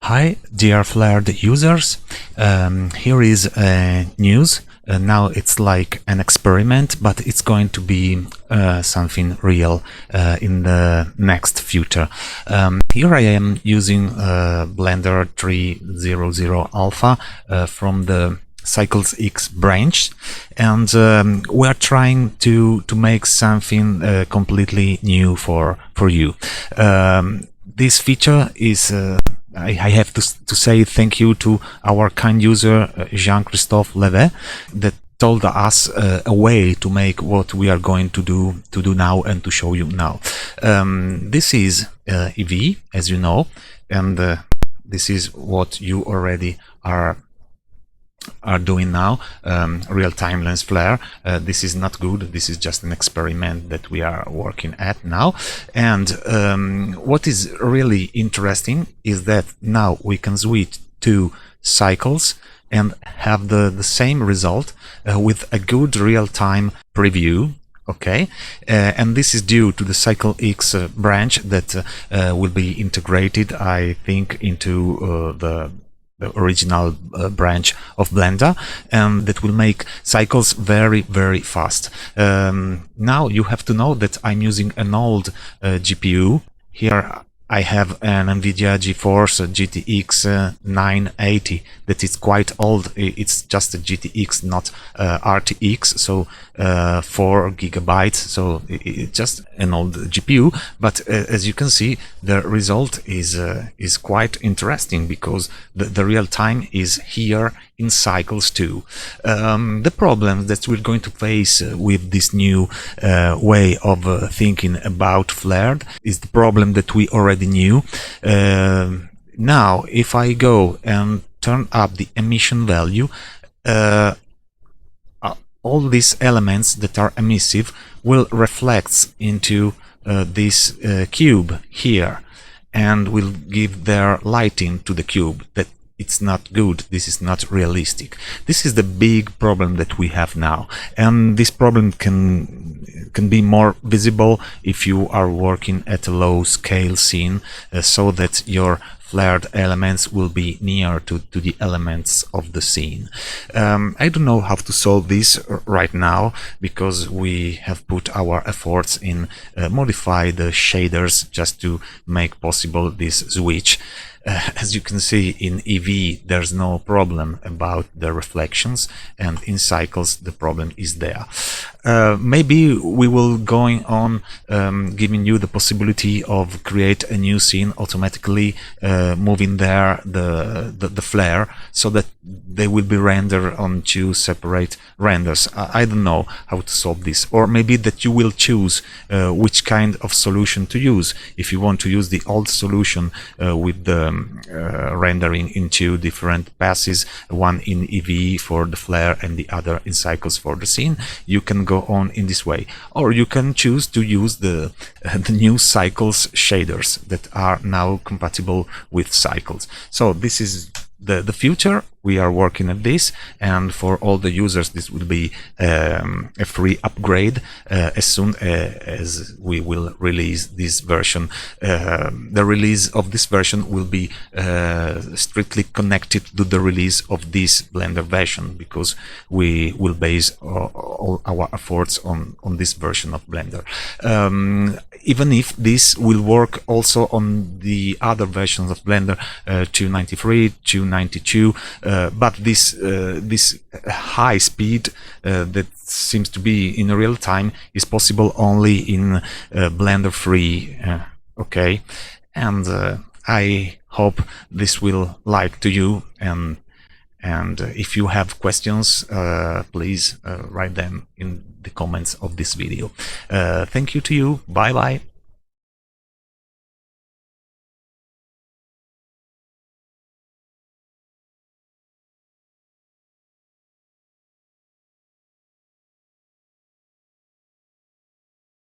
Hi, dear Flared users. Here is news. Now it's like an experiment, but it's going to be something real in the next future. Here I am using Blender 3.0.0 Alpha from the Cycles X branch, and we are trying to make something completely new for you. This feature is I have to say thank you to our kind user Jean-Christophe Levet that told us a way to make what we are going to do now and to show you now. This is EV, as you know, and this is what you already are doing now. Real-time lens flare. This is not good. This is just an experiment that we are working at now. And what is really interesting is that now we can switch to cycles and have the same result with a good real-time preview. Okay, and this is due to the Cycle X branch that will be integrated, I think, into the original branch of Blender, and that will make cycles very fast. Now you have to know that I'm using an old GPU. Here I have an NVIDIA GeForce GTX 980 that is quite old. It's just a GTX, not RTX, so 4 gigabytes, so it's just an old GPU. But as you can see, the result is quite interesting because the real time is here in cycles too. The problem that we're going to face with this new way of thinking about flared is the problem that we already knew. Now, if I go and turn up the emission value, all these elements that are emissive will reflect into this cube here and will give their lighting to the cube. That it's not good. This is not realistic. This is the big problem that we have now, and this problem can be more visible if you are working at a low scale scene, so that your flared elements will be near to the elements of the scene. I don't know how to solve this right now because we have put our efforts in modify the shaders just to make possible this switch. As you can see in EV, there's no problem about the reflections, and in cycles the problem is there. Maybe we will going on giving you the possibility of create a new scene automatically, moving there the flare so that they will be rendered on two separate renders. I don't know how to solve this, or maybe that you will choose which kind of solution to use. If you want to use the old solution with the rendering in two different passes, one in EV for the flare and the other in cycles for the scene, you can go on in this way, or you can choose to use the new cycles shaders that are now compatible with cycles. So this is the future. We are working at this, and for all the users this will be a free upgrade as soon as we will release this version. The release of this version will be strictly connected to the release of this Blender version, because we will base all our efforts on this version of Blender. Even if this will work also on the other versions of Blender, 293, 292, but this high speed that seems to be in real time is possible only in Blender 3. Okay, and I hope this will like to you, and if you have questions, please write them in the comments of this video. Thank you to you. Bye bye.